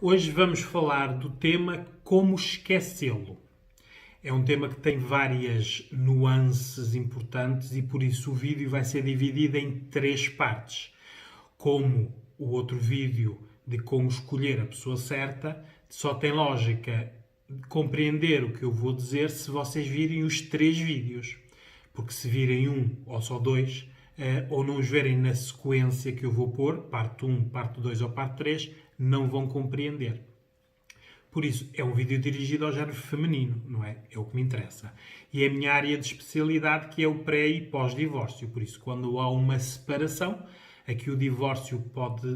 Hoje vamos falar do tema como esquecê-lo. É um tema que tem várias nuances importantes e por isso o vídeo vai ser dividido em três partes. Como o outro vídeo de como escolher a pessoa certa, só tem lógica compreender o que eu vou dizer se vocês virem os três vídeos. Porque se virem um ou só dois, ou não os verem na sequência que eu vou pôr, parte 1, parte 2 ou parte 3, não vão compreender. Por isso, é um vídeo dirigido ao género feminino, não é? É o que me interessa. E é a minha área de especialidade, que é o pré e pós-divórcio. Por isso, quando há uma separação, aqui o divórcio pode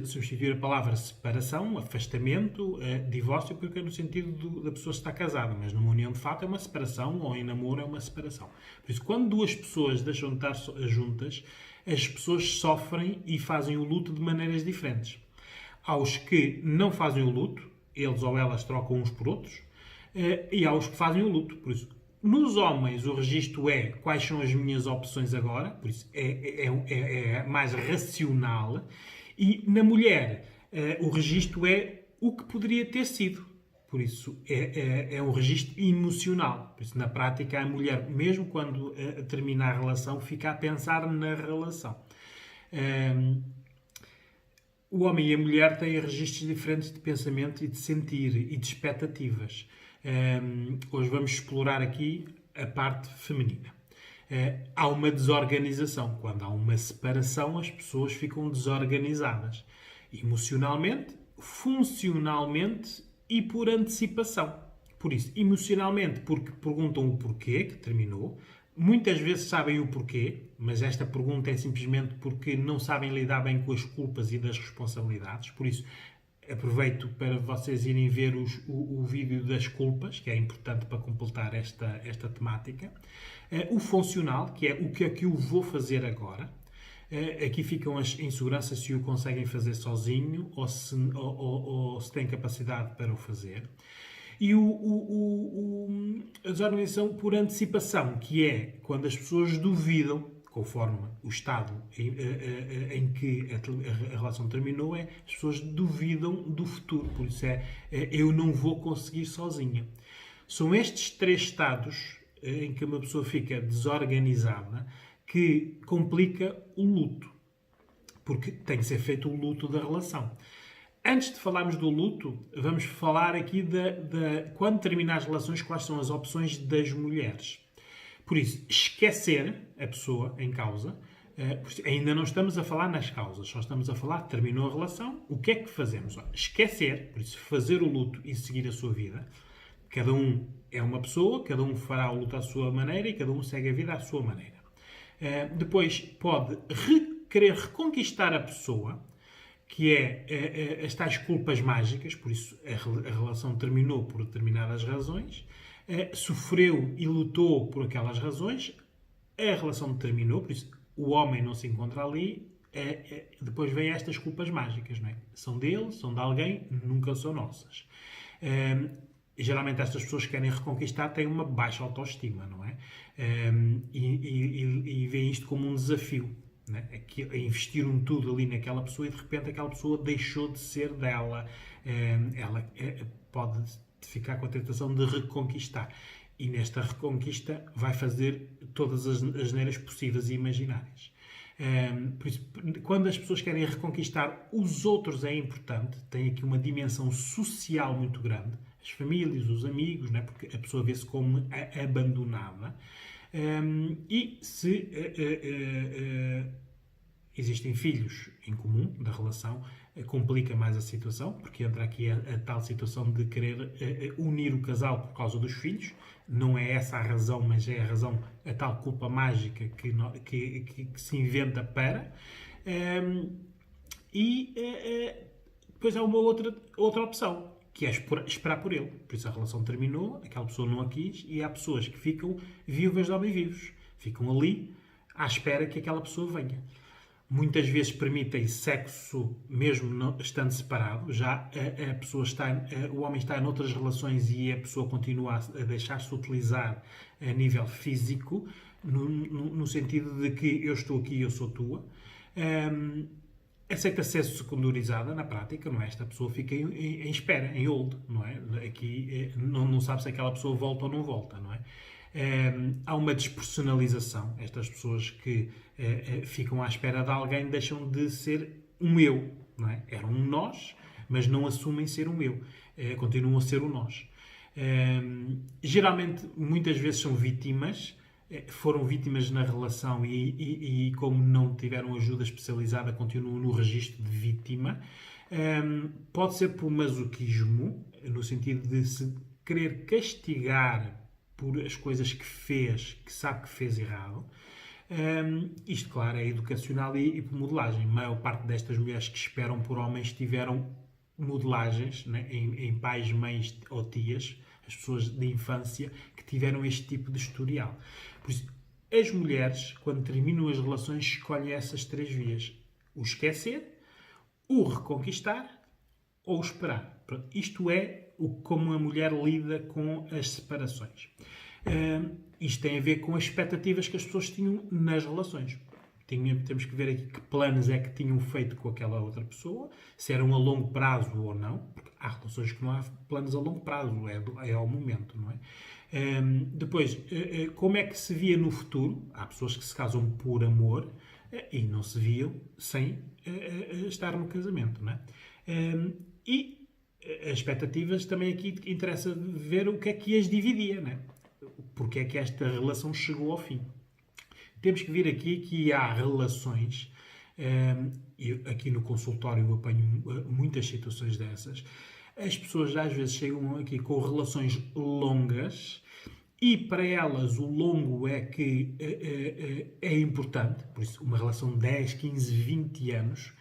substituir a palavra separação, afastamento, divórcio, porque é no sentido da pessoa estar casada, mas numa união de fato é uma separação, ou em namoro é uma separação. Por isso, quando duas pessoas deixam de estar juntas, as pessoas sofrem e fazem o luto de maneiras diferentes. Aos que não fazem o luto, eles ou elas trocam uns por outros, e há os que fazem o luto. Por isso, nos homens, o registro é quais são as minhas opções agora, por isso é mais racional, e na mulher, o registro é o que poderia ter sido. Por isso, é um registro emocional. Por isso, na prática, a mulher, mesmo quando termina a relação, fica a pensar na relação. O homem e a mulher têm registros diferentes de pensamento e de sentir e de expectativas. Hoje vamos explorar aqui a parte feminina. Há uma desorganização. Quando há uma separação, as pessoas ficam desorganizadas. Emocionalmente, funcionalmente e por antecipação. Por isso, emocionalmente, porque perguntam o porquê que terminou. Muitas vezes sabem o porquê, mas esta pergunta é simplesmente porque não sabem lidar bem com as culpas e das responsabilidades. Por isso, aproveito para vocês irem ver o vídeo das culpas, que é importante para completar esta temática. O funcional, que é o que é que eu vou fazer agora. Aqui ficam as inseguranças se o conseguem fazer sozinho ou se têm capacidade para o fazer. E a desorganização por antecipação, que é quando as pessoas duvidam, conforme o estado em que a relação terminou, as pessoas duvidam do futuro. Por isso eu não vou conseguir sozinha. São estes três estados em que uma pessoa fica desorganizada que complica o luto. Porque tem que ser feito o luto da relação. Antes de falarmos do luto, vamos falar aqui quando terminar as relações, quais são as opções das mulheres. Por isso, esquecer a pessoa em causa, ainda não estamos a falar nas causas, só estamos a falar, terminou a relação, o que é que fazemos? Esquecer, por isso, fazer o luto e seguir a sua vida. Cada um é uma pessoa, cada um fará o luto à sua maneira e cada um segue a vida à sua maneira. Depois, pode querer reconquistar a pessoa, que é as tais culpas mágicas, por isso a relação terminou por determinadas razões, sofreu e lutou por aquelas razões, a relação terminou, por isso o homem não se encontra ali, depois vêm estas culpas mágicas, não é? São dele, são de alguém, nunca são nossas. Geralmente estas pessoas que querem reconquistar têm uma baixa autoestima, não é? E veem isto como um desafio. Né? Investiram tudo ali naquela pessoa e de repente aquela pessoa deixou de ser dela. Ela pode ficar com a tentação de reconquistar. E nesta reconquista vai fazer todas as asneiras possíveis e imaginárias. Por isso, quando as pessoas querem reconquistar os outros é importante, tem aqui uma dimensão social muito grande. As famílias, os amigos, né? Porque a pessoa vê-se como abandonada. E se existem filhos em comum da relação, complica mais a situação, porque entra aqui a tal situação de querer unir o casal por causa dos filhos. Não é essa a razão, mas é a razão, a tal culpa mágica que se inventa para. Depois há uma outra opção, que é esperar por ele. Por isso a relação terminou, aquela pessoa não a quis, e há pessoas que ficam viúvas de homens vivos. Ficam ali à espera que aquela pessoa venha. Muitas vezes permitem sexo mesmo não, estando separado. Já a pessoa o homem está noutras relações e a pessoa continua a deixar-se utilizar a nível físico, no sentido de que eu estou aqui e eu sou tua. Aceita ser secundarizada na prática, não é? Esta pessoa fica em espera, em hold, não é? Aqui não sabe se aquela pessoa volta ou não volta, não é? Há uma despersonalização. Estas pessoas que ficam à espera de alguém deixam de ser um eu, não é? Eram um nós, mas não assumem ser um eu. Continuam a ser um nós. Geralmente, muitas vezes são vítimas, foram vítimas na relação e como não tiveram ajuda especializada, continuam no registro de vítima. Pode ser por masoquismo, no sentido de se querer castigar por as coisas que fez, que sabe que fez errado. Isto, claro, é educacional e por modelagem. A maior parte destas mulheres que esperam por homens tiveram modelagens, né, em pais, mães ou tias, as pessoas de infância, que tiveram este tipo de historial. Por isso, as mulheres, quando terminam as relações, escolhem essas 3 vias. O esquecer, o reconquistar ou o esperar. Pronto, isto é como a mulher lida com as separações. Isto tem a ver com as expectativas que as pessoas tinham nas relações. Temos que ver aqui que planos é que tinham feito com aquela outra pessoa, se eram a longo prazo ou não, porque há relações que não há planos a longo prazo, é ao momento, não é? Depois, como é que se via no futuro? Há pessoas que se casam por amor e não se viam sem estar no casamento, não é? E as expectativas também aqui interessa ver o que é que as dividia, não é? Porque é que esta relação chegou ao fim. Temos que vir aqui que há relações, e aqui no consultório eu apanho muitas situações dessas, as pessoas às vezes chegam aqui com relações longas e para elas o longo é que é importante, por isso uma relação de 10, 15, 20 anos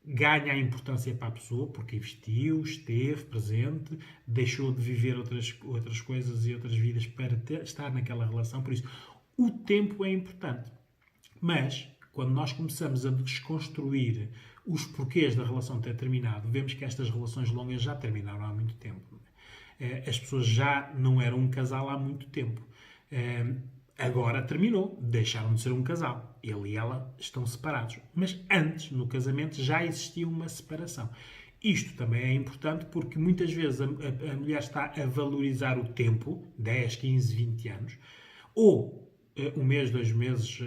ganha a importância para a pessoa porque investiu, esteve presente, deixou de viver outras coisas e outras vidas para estar naquela relação, por isso o tempo é importante. Mas, quando nós começamos a desconstruir os porquês da relação ter terminado, vemos que estas relações longas já terminaram há muito tempo. As pessoas já não eram um casal há muito tempo. Agora terminou, deixaram de ser um casal. Ele e ela estão separados. Mas antes, no casamento, já existia uma separação. Isto também é importante porque muitas vezes a mulher está a valorizar o tempo, 10, 15, 20 anos, ou 1 mês, 2 meses,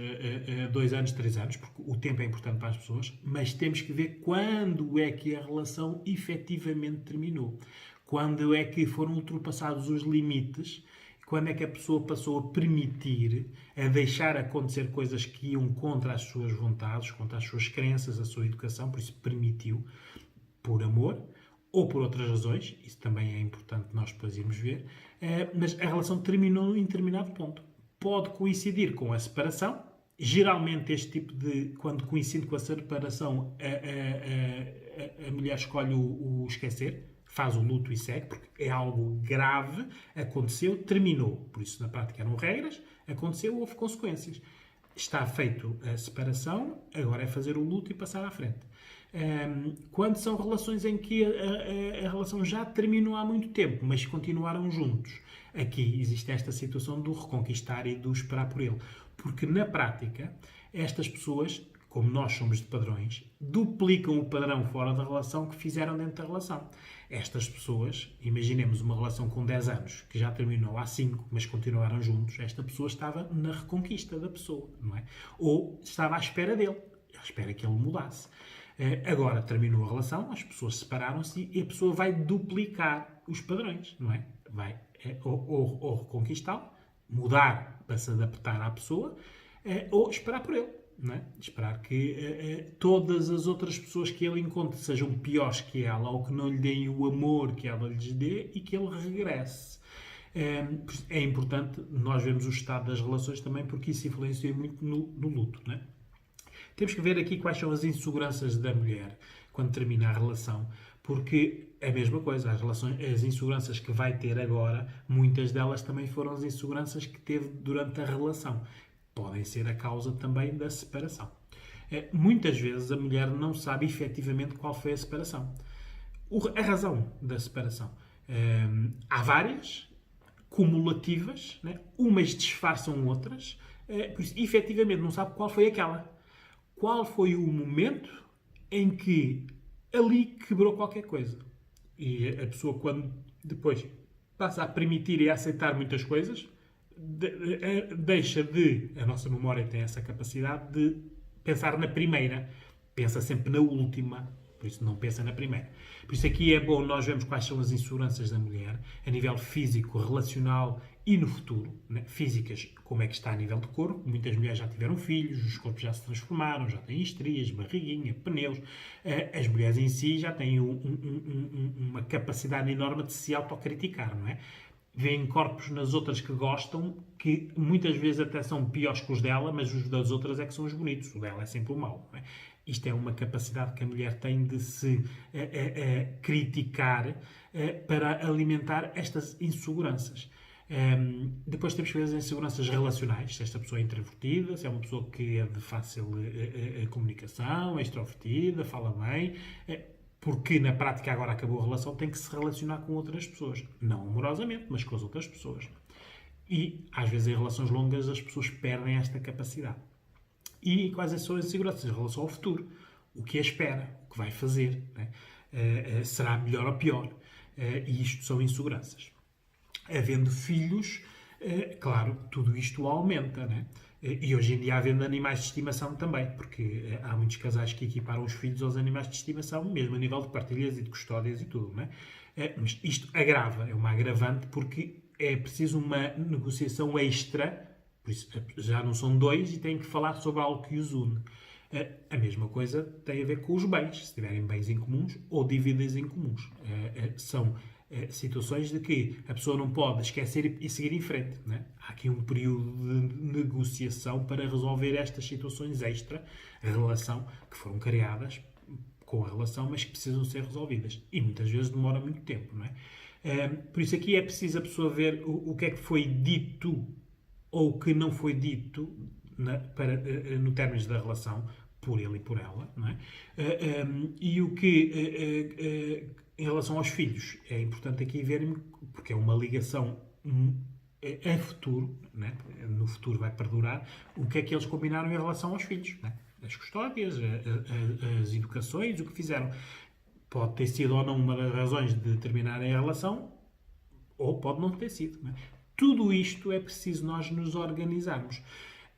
2 anos, 3 anos, porque o tempo é importante para as pessoas, mas temos que ver quando é que a relação efetivamente terminou. Quando é que foram ultrapassados os limites, quando é que a pessoa passou a permitir, a deixar acontecer coisas que iam contra as suas vontades, contra as suas crenças, a sua educação, por isso permitiu, por amor, ou por outras razões, isso também é importante nós depois irmos ver, mas a relação terminou em determinado ponto. Pode coincidir com a separação. Geralmente, este tipo de... Quando coincide com a separação, a mulher escolhe o esquecer, faz o luto e segue, porque é algo grave, aconteceu, terminou. Por isso, na prática, eram regras, aconteceu, houve consequências. Está feito a separação, agora é fazer o luto e passar à frente. Quando são relações em que a relação já terminou há muito tempo, mas continuaram juntos, aqui existe esta situação do reconquistar e do esperar por ele. Porque, na prática, estas pessoas, como nós somos de padrões, duplicam o padrão fora da relação que fizeram dentro da relação. Estas pessoas, imaginemos uma relação com 10 anos, que já terminou há 5, mas continuaram juntos, esta pessoa estava na reconquista da pessoa, não é? Ou estava à espera dele, à espera que ele mudasse. Agora terminou a relação, as pessoas separaram-se e a pessoa vai duplicar os padrões, não é? Vai ou reconquistá-lo, mudar para se adaptar à pessoa, ou esperar por ele, não é? Esperar que todas as outras pessoas que ele encontre sejam piores que ela ou que não lhe deem o amor que ela lhes dê e que ele regresse. É importante nós vermos o estado das relações também porque isso influencia muito no luto, não é? Temos que ver aqui quais são as inseguranças da mulher quando termina a relação, porque é a mesma coisa, as inseguranças que vai ter agora, muitas delas também foram as inseguranças que teve durante a relação. Podem ser a causa também da separação. Muitas vezes a mulher não sabe efetivamente qual foi a separação. A razão da separação. Há várias, cumulativas, né? Umas disfarçam outras, por isso efetivamente não sabe qual foi aquela. Qual foi o momento em que ali quebrou qualquer coisa. E a pessoa, quando depois passa a permitir e a aceitar muitas coisas, deixa de... A nossa memória tem essa capacidade de pensar na primeira. Pensa sempre na última. Por isso não pensa na primeira. Por isso aqui é bom nós vermos quais são as inseguranças da mulher, a nível físico, relacional e no futuro. Né? Físicas, como é que está a nível de corpo. Muitas mulheres já tiveram filhos, os corpos já se transformaram, já têm estrias, barriguinha, pneus. As mulheres em si já têm uma capacidade enorme de se autocriticar, não é? Vêem corpos nas outras que gostam, que muitas vezes até são piores que os dela, mas os das outras é que são os bonitos. O dela é sempre o mau. Não é? Isto é uma capacidade que a mulher tem de se criticar para alimentar estas inseguranças. Depois temos que ver as inseguranças relacionais. Se esta pessoa é introvertida, se é uma pessoa que é de fácil comunicação, é extrovertida, fala bem... porque na prática agora acabou a relação, tem que se relacionar com outras pessoas. Não amorosamente, mas com as outras pessoas. E, às vezes, em relações longas, as pessoas perdem esta capacidade. E quais são as inseguranças em relação ao futuro? O que a espera? O que vai fazer? Né? Será melhor ou pior? E isto são inseguranças. Havendo filhos, claro, tudo isto aumenta, né? E hoje em dia havendo animais de estimação também, porque há muitos casais que equiparam os filhos aos animais de estimação, mesmo a nível de partilhas e de custódias e tudo, né? Mas isto agrava, é uma agravante, porque é preciso uma negociação extra, por isso já não são dois e têm que falar sobre algo que os une. A mesma coisa tem a ver com os bens, se tiverem bens em comuns ou dívidas em comuns. São situações de que a pessoa não pode esquecer e seguir em frente. Né? Há aqui um período de negociação para resolver estas situações extra, a relação, que foram criadas com a relação, mas que precisam ser resolvidas. E muitas vezes demora muito tempo. Não é? Por isso aqui é preciso a pessoa ver o que é que foi dito ou o que não foi dito no término da relação, por ele e por ela. Não é? E o que... Em relação aos filhos, é importante aqui verem, porque é uma ligação a futuro, né? No futuro vai perdurar, o que é que eles combinaram em relação aos filhos. Né? As custódias, as educações, o que fizeram. Pode ter sido ou não uma das razões de terminarem a relação, ou pode não ter sido. Né? Tudo isto é preciso nós nos organizarmos.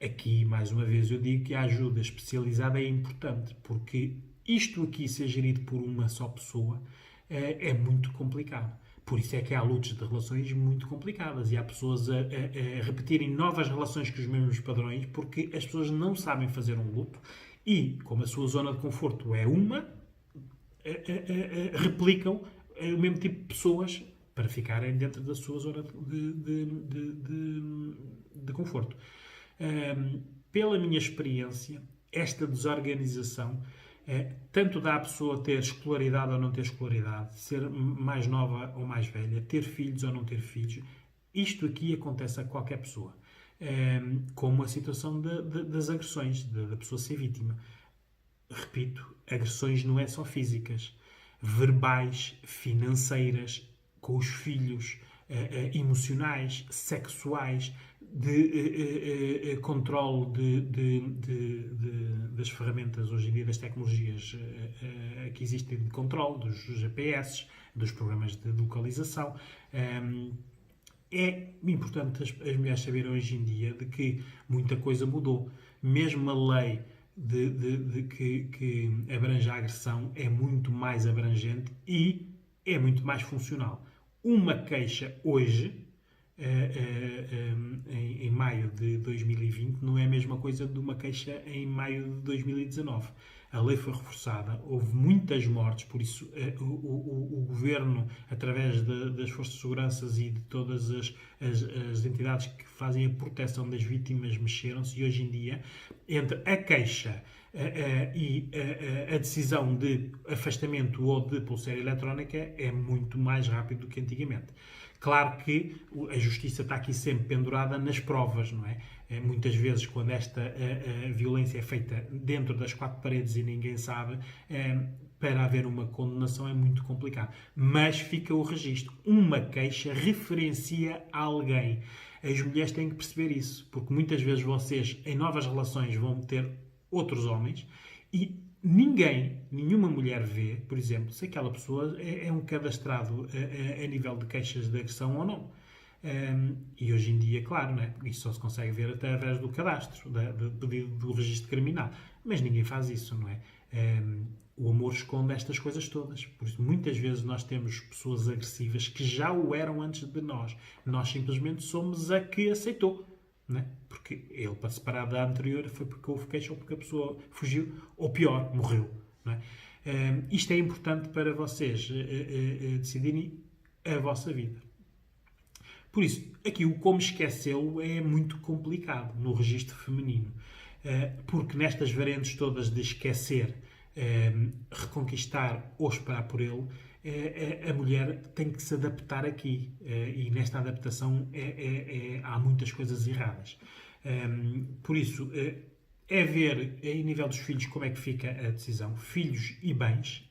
Aqui, mais uma vez, eu digo que a ajuda especializada é importante, porque isto aqui ser gerido por uma só pessoa é muito complicado. Por isso é que há lutas de relações muito complicadas e há pessoas a repetirem novas relações com os mesmos padrões porque as pessoas não sabem fazer um luto e, como a sua zona de conforto é uma, replicam o mesmo tipo de pessoas para ficarem dentro da sua zona de conforto. Pela minha experiência, esta desorganização tanto dá à pessoa ter escolaridade ou não ter escolaridade, ser mais nova ou mais velha, ter filhos ou não ter filhos, isto aqui acontece a qualquer pessoa. Como a situação das agressões, da pessoa ser vítima. Repito, agressões não é só físicas, verbais, financeiras, com os filhos, emocionais, sexuais, de controle das ferramentas hoje em dia, das tecnologias que existem de controle, dos GPS, dos programas de localização. É importante as mulheres saberem hoje em dia de que muita coisa mudou. Mesmo a lei que abrange a agressão é muito mais abrangente e é muito mais funcional. Uma queixa hoje, em maio de 2020, não é a mesma coisa de uma queixa em maio de 2019. A lei foi reforçada, houve muitas mortes, por isso o governo, através das forças de segurança e de todas as entidades que fazem a proteção das vítimas, mexeram-se e hoje em dia, entre a queixa e a decisão de afastamento ou de pulseira eletrónica é muito mais rápido do que antigamente. Claro que a justiça está aqui sempre pendurada nas provas, não é? Muitas vezes, quando esta violência é feita dentro das quatro paredes e ninguém sabe, para haver uma condenação é muito complicado. Mas fica o registro. Uma queixa referencia a alguém. As mulheres têm que perceber isso, porque muitas vezes vocês, em novas relações, vão ter outros homens e nenhuma mulher vê, por exemplo, se aquela pessoa é um cadastrado a nível de queixas de agressão ou não. E hoje em dia, claro, né, isso só se consegue ver através do cadastro, do registro criminal. Mas ninguém faz isso, não é? O amor esconde estas coisas todas. Por isso, muitas vezes nós temos pessoas agressivas que já o eram antes de nós. Nós simplesmente somos a que aceitou. Né? Porque ele, para separar da anterior, foi porque houve queixa ou porque a pessoa fugiu, ou pior, morreu. Não é? Isto é importante para vocês decidirem a vossa vida. Por isso, aqui o como esquecê-lo é muito complicado no registro feminino. Porque nestas variantes todas de esquecer, reconquistar ou esperar por ele, a mulher tem que se adaptar aqui. E nesta adaptação há muitas coisas erradas. Por isso, é ver, em nível dos filhos, como é que fica a decisão. Filhos e bens.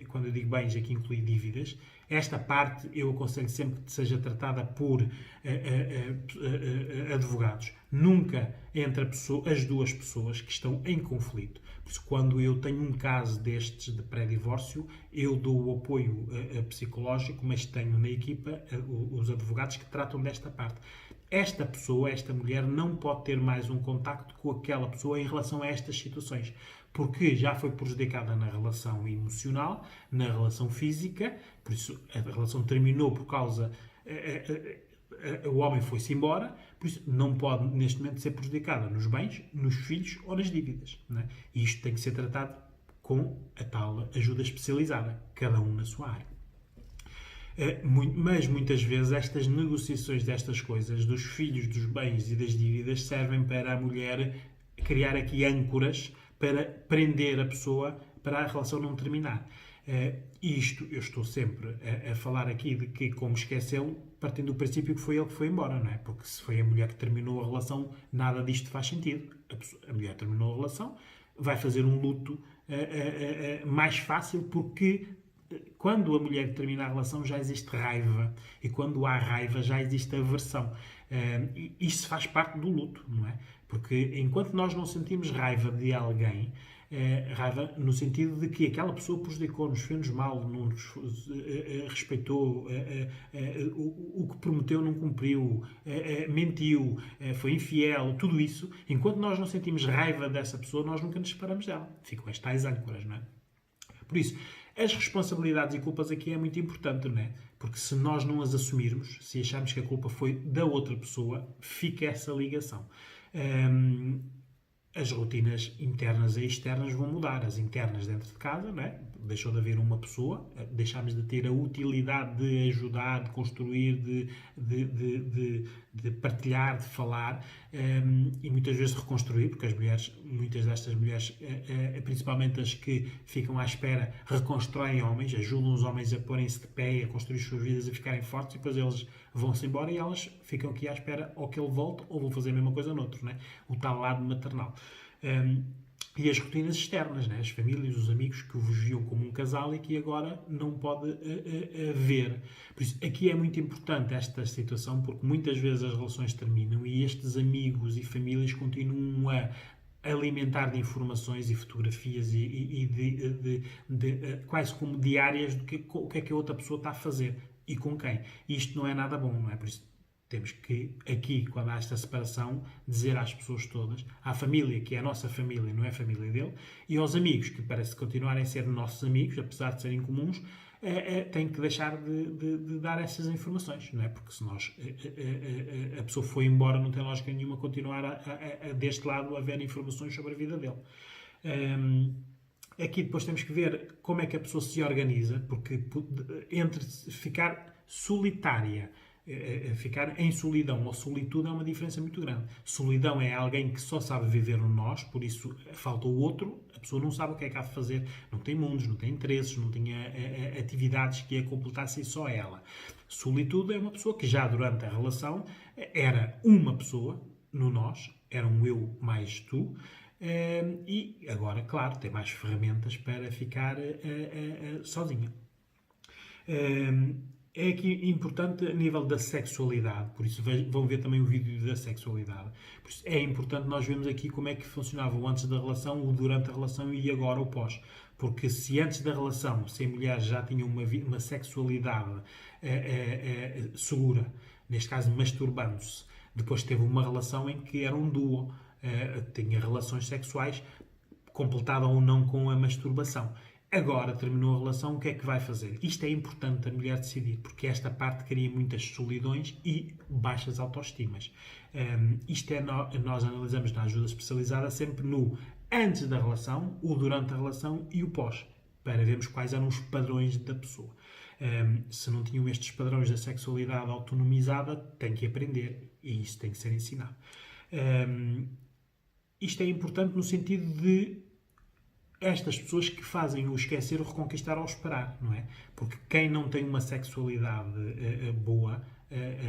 Quando eu digo bens, aqui inclui dívidas. Esta parte eu aconselho sempre que seja tratada por advogados. Nunca entre as duas pessoas que estão em conflito. Por isso, quando eu tenho um caso destes de pré-divórcio, eu dou o apoio psicológico, mas tenho na equipa os advogados que tratam desta parte. Esta pessoa, esta mulher, não pode ter mais um contacto com aquela pessoa em relação a estas situações, porque já foi prejudicada na relação emocional, na relação física, por isso a relação terminou por causa... o homem foi-se embora, por isso não pode neste momento ser prejudicada nos bens, nos filhos ou nas dívidas. Não é? E isto tem que ser tratado com a tal ajuda especializada, cada um na sua área. Mas muitas vezes estas negociações destas coisas, dos filhos, dos bens e das dívidas, servem para a mulher criar aqui âncoras para prender a pessoa para a relação não terminar. Isto, eu estou sempre a falar aqui de que, como esquecê-lo, partindo do princípio que foi ele que foi embora, não é? Porque se foi a mulher que terminou a relação, nada disto faz sentido. A mulher terminou a relação, vai fazer um luto mais fácil, porque quando a mulher termina a relação já existe raiva, e quando há raiva já existe aversão. Isto faz parte do luto, não é? Porque enquanto nós não sentimos raiva de alguém, raiva no sentido de que aquela pessoa prejudicou-nos, fez-nos mal, não nos respeitou, o que prometeu não cumpriu, mentiu, foi infiel, tudo isso, enquanto nós não sentimos raiva dessa pessoa, nós nunca nos separamos dela. Ficam as tais âncoras, não é? Por isso, as responsabilidades e culpas aqui é muito importante, não é? Porque se nós não as assumirmos, se acharmos que a culpa foi da outra pessoa, fica essa ligação. As rotinas internas e externas vão mudar. As internas dentro de casa, não é? Deixou de haver uma pessoa, deixámos de ter a utilidade de ajudar, de construir, de partilhar, de falar, e muitas vezes reconstruir, porque as mulheres, muitas destas mulheres, principalmente as que ficam à espera, reconstroem homens, ajudam os homens a porem-se de pé, a construir as suas vidas, a ficarem fortes, e depois eles vão-se embora e elas ficam aqui à espera ou que ele volte ou vão fazer a mesma coisa noutro, não é? O tal lado maternal. E as rotinas externas, né? As famílias, os amigos que vos viam como um casal e que agora não pode ver. Por isso, aqui é muito importante esta situação, porque muitas vezes as relações terminam e estes amigos e famílias continuam a alimentar de informações e fotografias e quase como diárias do que, o que é que a outra pessoa está a fazer e com quem. E isto não é nada bom, não é? Por isso, temos que, aqui, quando há esta separação, dizer às pessoas todas, à família, que é a nossa família, não é a família dele, e aos amigos, que parece continuarem a ser nossos amigos, apesar de serem comuns, têm que deixar de dar essas informações, não é? Porque se a pessoa foi embora, não tem lógica nenhuma continuar deste lado a ver informações sobre a vida dele. Aqui depois temos que ver como é que a pessoa se organiza, porque entre ficar solitária, ficar em solidão ou solitude é uma diferença muito grande. Solidão é alguém que só sabe viver no nós, por isso falta o outro, a pessoa não sabe o que é que há de fazer, não tem mundos, não tem interesses, não tem atividades que a completassem só ela. Solitude é uma pessoa que já durante a relação era uma pessoa no nós, era um eu mais tu, e agora, claro, tem mais ferramentas para ficar sozinha. é aqui importante a nível da sexualidade, por isso vão ver também o vídeo da sexualidade. Por isso é importante nós vermos aqui como é que funcionava o antes da relação, o durante a relação e agora o pós. Porque se antes da relação, se a mulher já tinha uma sexualidade segura, neste caso masturbando-se, depois teve uma relação em que era um duo, tinha relações sexuais, completada ou não com a masturbação. Agora terminou a relação, o que é que vai fazer? Isto é importante a mulher decidir, porque esta parte cria muitas solidões e baixas autoestimas. Isto é, nós analisamos na ajuda especializada sempre no antes da relação, o durante a relação e o pós, para vermos quais eram os padrões da pessoa. Se não tinham estes padrões da sexualidade autonomizada, tem que aprender e isso tem que ser ensinado. Isto é importante no sentido de estas pessoas que fazem o esquecer, o reconquistar ou esperar, não é? Porque quem não tem uma sexualidade boa,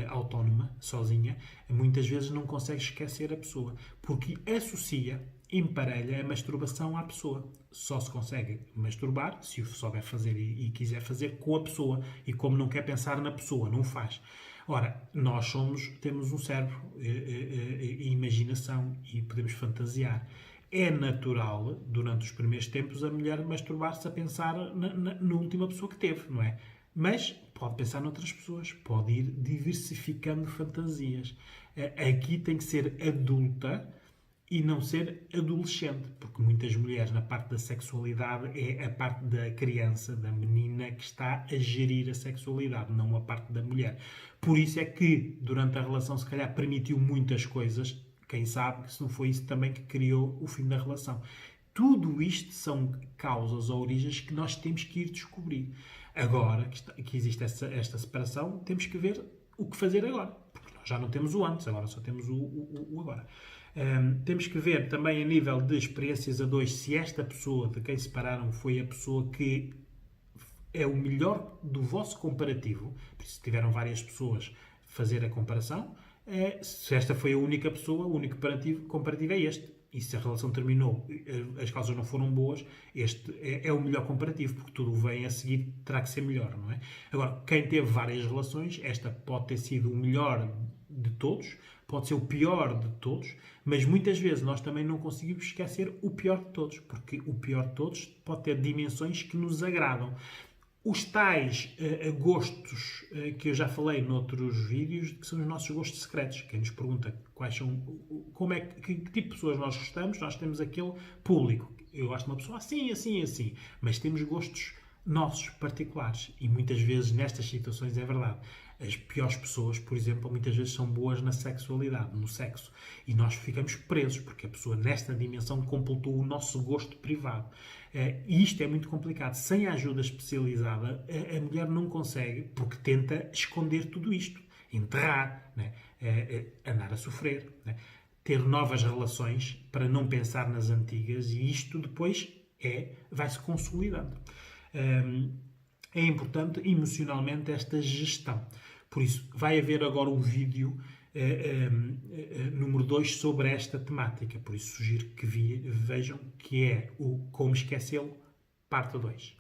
autónoma, sozinha, muitas vezes não consegue esquecer a pessoa, porque associa, emparelha a masturbação à pessoa. Só se consegue masturbar, se o souber fazer e quiser fazer, com a pessoa, e como não quer pensar na pessoa, não faz. Ora, nós temos um cérebro e imaginação e podemos fantasiar. É natural, durante os primeiros tempos, a mulher masturbar-se a pensar na última pessoa que teve, não é? Mas pode pensar noutras pessoas, pode ir diversificando fantasias. Aqui tem que ser adulta e não ser adolescente, porque muitas mulheres, na parte da sexualidade, é a parte da criança, da menina, que está a gerir a sexualidade, não a parte da mulher. Por isso é que, durante a relação, se calhar permitiu muitas coisas. Quem sabe se não foi isso também que criou o fim da relação. Tudo isto são causas ou origens que nós temos que ir descobrir. Agora que existe esta separação, temos que ver o que fazer agora. Porque nós já não temos o antes, agora só temos o agora. Temos que ver também a nível de experiências a dois se esta pessoa de quem separaram foi a pessoa que é o melhor do vosso comparativo. Por isso, se tiveram várias pessoas, fazer a comparação. Se esta foi a única pessoa, o único comparativo é este. E se a relação terminou, as causas não foram boas, este é o melhor comparativo, porque tudo vem a seguir, terá que ser melhor, não é? Agora, quem teve várias relações, esta pode ter sido o melhor de todos, pode ser o pior de todos, mas muitas vezes nós também não conseguimos esquecer o pior de todos, porque o pior de todos pode ter dimensões que nos agradam. Os tais gostos que eu já falei noutros vídeos, que são os nossos gostos secretos. Quem nos pergunta quais são, que tipo de pessoas nós gostamos, nós temos aquele público. Eu gosto de uma pessoa assim, assim, assim. Mas temos gostos nossos particulares. E muitas vezes nestas situações é verdade. As piores pessoas, por exemplo, muitas vezes são boas na sexualidade, no sexo. E nós ficamos presos, porque a pessoa nesta dimensão completou o nosso gosto privado. E isto é muito complicado. Sem a ajuda especializada, a mulher não consegue, porque tenta esconder tudo isto. Enterrar, né? Andar a sofrer, né? Ter novas relações para não pensar nas antigas, e isto depois vai-se consolidando. É importante emocionalmente esta gestão. Por isso, vai haver agora um vídeo número 2 sobre esta temática. Por isso, sugiro que vejam, que é o Como Esquecê-lo, parte 2.